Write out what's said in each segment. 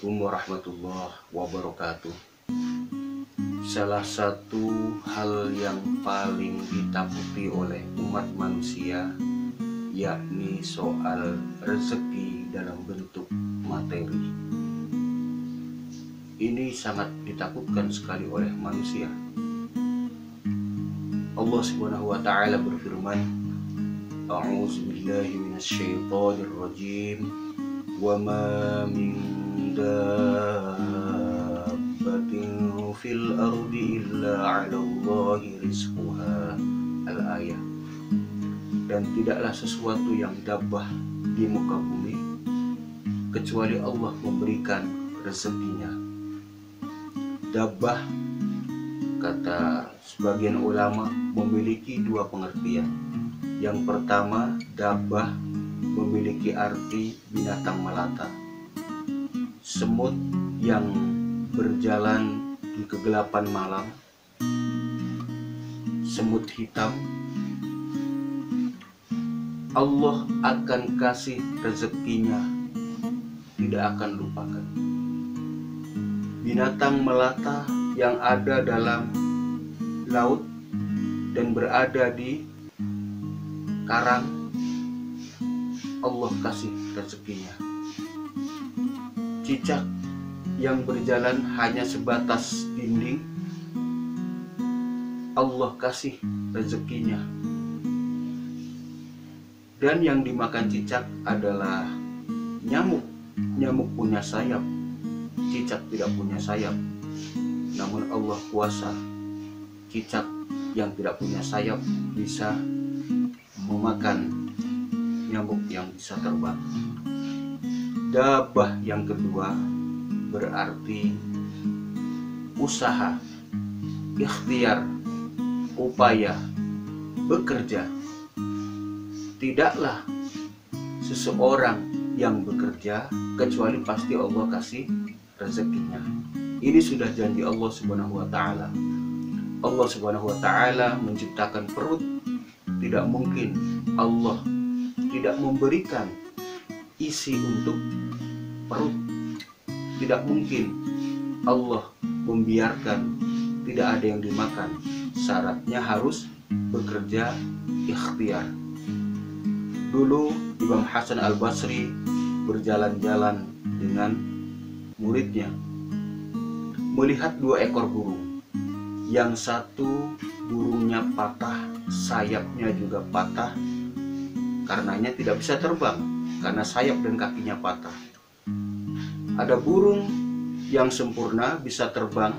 Assalamualaikum warahmatullahi wabarakatuh. Salah satu hal yang paling ditakuti oleh umat manusia yakni soal rezeki dalam bentuk materi. Ini sangat ditakutkan sekali oleh manusia. Allah Subhanahu wa taala berfirman, A'udzubillahi minasyaitonir rajim. Wa ma min dabbatin fil ardi illa 'ala Allahi rizquha. Al-ayah. Dan tidaklah sesuatu yang dabbah di muka bumi kecuali Allah memberikan rezekinya. Dabbah, kata sebagian ulama, memiliki dua pengertian. Yang pertama, dabbah memiliki arti binatang melata, semut yang berjalan di kegelapan malam, semut hitam. Allah akan kasih rezekinya, tidak akan lupakan. Binatang melata yang ada dalam laut dan berada di karang, Allah kasih rezekinya. Cicak yang berjalan hanya sebatas dinding, Allah kasih rezekinya. Dan yang dimakan cicak adalah nyamuk. Nyamuk punya sayap, cicak tidak punya sayap. Namun Allah kuasa, cicak yang tidak punya sayap bisa memakan nyamuk yang bisa terbang. Dabbah yang kedua berarti usaha, ikhtiar, upaya, bekerja. Tidaklah seseorang yang bekerja kecuali pasti Allah kasih rezekinya. Ini sudah janji Allah Subhanahu wa taala. Allah Subhanahu wa taala menciptakan perut. Tidak mungkin Allah tidak memberikan isi untuk perut. Tidak mungkin Allah membiarkan tidak ada yang dimakan. Syaratnya harus bekerja, ikhtiar. Dulu Imam Hasan Al-Basri berjalan-jalan dengan muridnya, melihat dua ekor burung. Yang satu burungnya patah, sayapnya juga patah, karenanya tidak bisa terbang karena sayap dan kakinya patah. Ada burung yang sempurna bisa terbang,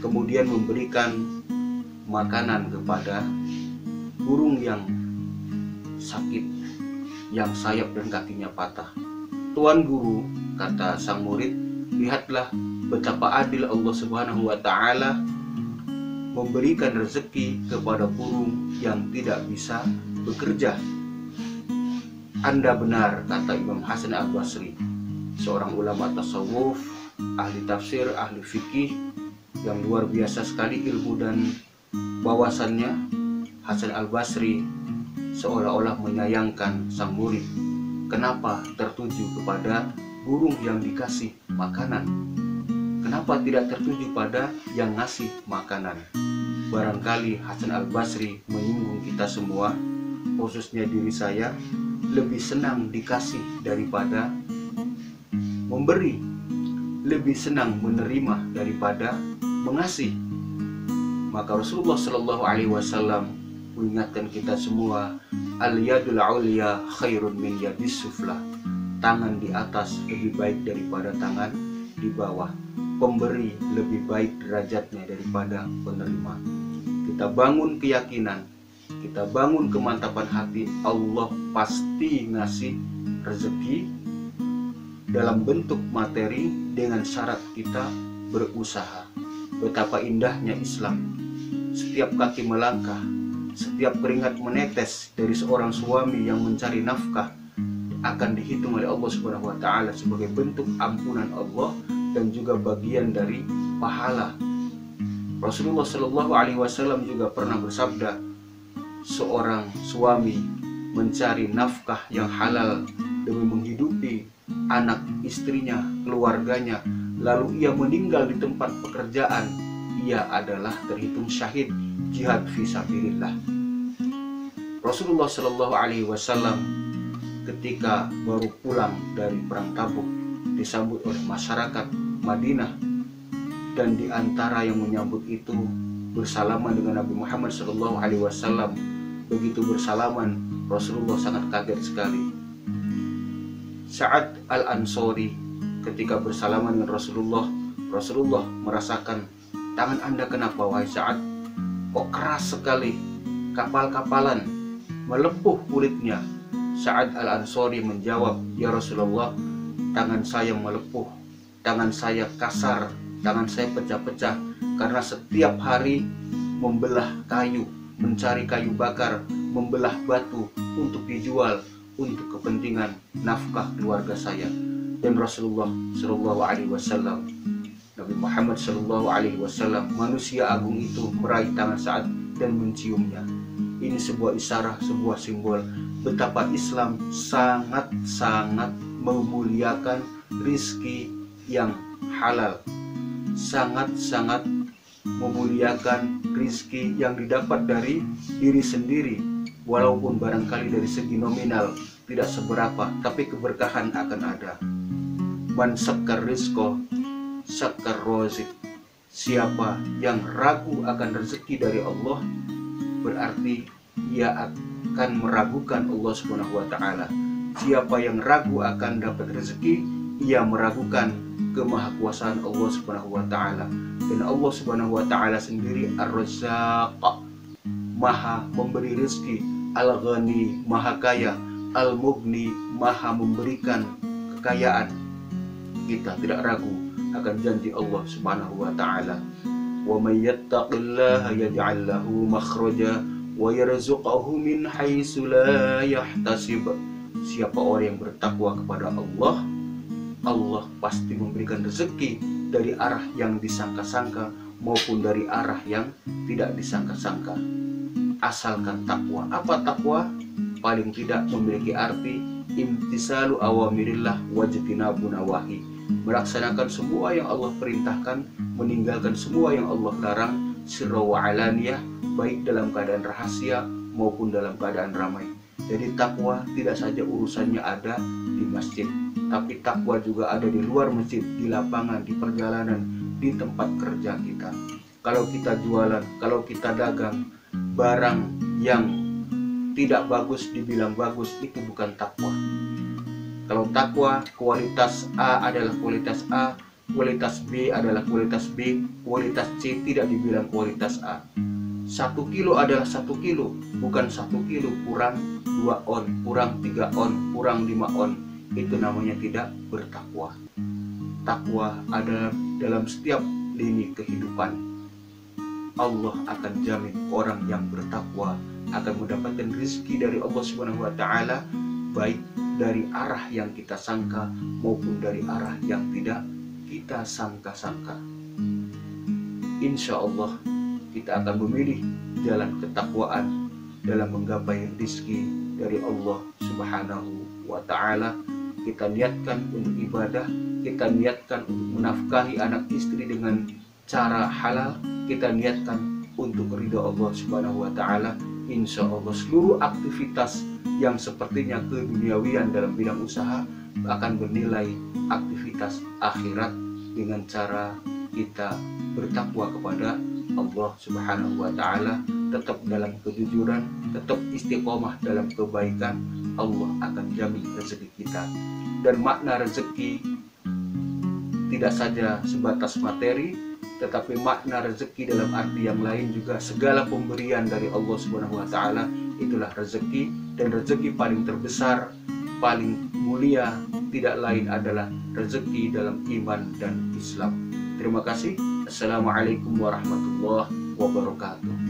kemudian memberikan makanan kepada burung yang sakit, yang sayap dan kakinya patah. Tuan guru, kata sang murid, lihatlah betapa adil Allah Subhanahu wa taala memberikan rezeki kepada burung yang tidak bisa bekerja. Anda benar, kata Imam Hasan Al-Basri, seorang ulama tasawuf, ahli tafsir, ahli fikih yang luar biasa sekali ilmu dan wawasannya. Hasan Al-Basri seolah-olah menyayangkan sang murid. Kenapa tertuju kepada burung yang dikasih makanan? Kenapa tidak tertuju pada yang ngasih makanan? Barangkali Hasan Al-Basri menyinggung kita semua, khususnya diri saya, lebih senang dikasih daripada memberi, lebih senang menerima daripada mengasih. Maka Rasulullah Shallallahu Alaihi Wasallam mengingatkan kita semua, al-yadul ulya khairun min yadis sufla. Tangan di atas lebih baik daripada tangan di bawah. Pemberi lebih baik derajatnya daripada penerima. Kita bangun keyakinan, kita bangun kemantapan hati, Allah pasti ngasih rezeki dalam bentuk materi dengan syarat kita berusaha. Betapa indahnya Islam. Setiap kaki melangkah, setiap keringat menetes dari seorang suami yang mencari nafkah akan dihitung oleh Allah Subhanahu wa taala sebagai bentuk ampunan Allah dan juga bagian dari pahala. Rasulullah Shallallahu Alaihi Wasallam juga pernah bersabda, seorang suami mencari nafkah yang halal demi menghidupi anak istrinya, keluarganya, lalu ia meninggal di tempat pekerjaan, ia adalah terhitung syahid jihad fisabilillah. Rasulullah Shallallahu Alaihi Wasallam ketika baru pulang dari perang Tabuk disambut oleh masyarakat Madinah, dan di antara yang menyambut itu bersalaman dengan Nabi Muhammad Shallallahu Alaihi Wasallam. Begitu bersalaman, Rasulullah sangat kaget sekali. Sa'ad al-Ansori ketika bersalaman dengan Rasulullah merasakan, tangan Anda kenapa wahai Sa'ad? Kok keras sekali, kapal-kapalan, melepuh kulitnya. Sa'ad al-Ansori menjawab, ya Rasulullah, tangan saya melepuh, tangan saya kasar, tangan saya pecah-pecah karena setiap hari membelah kayu, mencari kayu bakar, membelah batu untuk dijual untuk kepentingan nafkah keluarga saya. Dan Rasulullah Shallallahu Alaihi Wasallam, Nabi Muhammad Shallallahu Alaihi Wasallam, manusia agung itu meraih tangan Sa'ad dan menciumnya. Ini sebuah isyarat, sebuah simbol betapa Islam sangat-sangat memuliakan rizki yang halal, sangat-sangat memuliakan rizki yang didapat dari diri sendiri, walaupun barangkali dari segi nominal tidak seberapa, tapi keberkahan akan ada. Man sakkar rizqo sakkar rozik. Siapa yang ragu akan rezeki dari Allah, berarti ia akan meragukan Allah Subhanahu wa Ta'ala. Siapa yang ragu akan dapat rezeki, ia meragukan kemahakuasaan Allah Subhanahu wa Ta'ala. Dan Allah Subhanahu wa Ta'ala sendiri Ar-Razzaq, maha memberi rezeki, Al-Ghani, maha kaya, Al-Mughni, maha memberikan kekayaan. Kita tidak ragu akan janji Allah Subhanahu wa Ta'ala. Wa may yattaqillaha yaj'al lahu makhraja wa yarzuqhu min haitsu la yahtasib. Siapa orang yang bertakwa kepada Allah, Allah pasti memberikan rezeki dari arah yang disangka-sangka maupun dari arah yang tidak disangka-sangka. Asalkan takwa. Apa takwa? Paling tidak memiliki arti imtisalu awamirillah wajtinabu nawahi, melaksanakan semua yang Allah perintahkan, meninggalkan semua yang Allah larang, sirra wa alaniyah, baik dalam keadaan rahasia maupun dalam keadaan ramai. Jadi takwa tidak saja urusannya ada di masjid, tapi takwa juga ada di luar masjid, di lapangan, di perjalanan, di tempat kerja kita. Kalau kita jualan, kalau kita dagang, barang yang tidak bagus dibilang bagus, itu bukan takwa. Kalau takwa, kualitas A adalah kualitas A, kualitas B adalah kualitas B, kualitas C tidak dibilang kualitas A. 1 kilo adalah 1 kilo, bukan 1 kilo kurang 2 on, kurang 3 on, kurang 5 on. Itu namanya tidak bertakwa. Takwa ada dalam setiap lini kehidupan. Allah akan jamin orang yang bertakwa akan mendapatkan rezeki dari Allah Subhanahu wa Ta'ala, baik dari arah yang kita sangka maupun dari arah yang tidak kita sangka-sangka. Insya Allah kita akan memilih jalan ketakwaan dalam menggapai rezeki dari Allah Subhanahu wa Ta'ala. Kita niatkan untuk ibadah, kita niatkan untuk menafkahi anak istri dengan cara halal, kita niatkan untuk ridha Allah Subhanahu wa Ta'ala. Insya Allah seluruh aktivitas yang sepertinya keduniawian dalam bidang usaha akan bernilai aktivitas akhirat dengan cara kita bertakwa kepada Allah Subhanahu wa Ta'ala, tetap dalam kejujuran, tetap istiqomah dalam kebaikan. Allah akan jamin rezeki kita. Dan makna rezeki tidak saja sebatas materi, tetapi makna rezeki dalam arti yang lain juga. Segala pemberian dari Allah Subhanahu wa Ta'ala itulah rezeki, dan rezeki paling terbesar, paling mulia tidak lain adalah rezeki dalam iman dan Islam. Terima kasih. Assalamualaikum warahmatullahi wabarakatuh.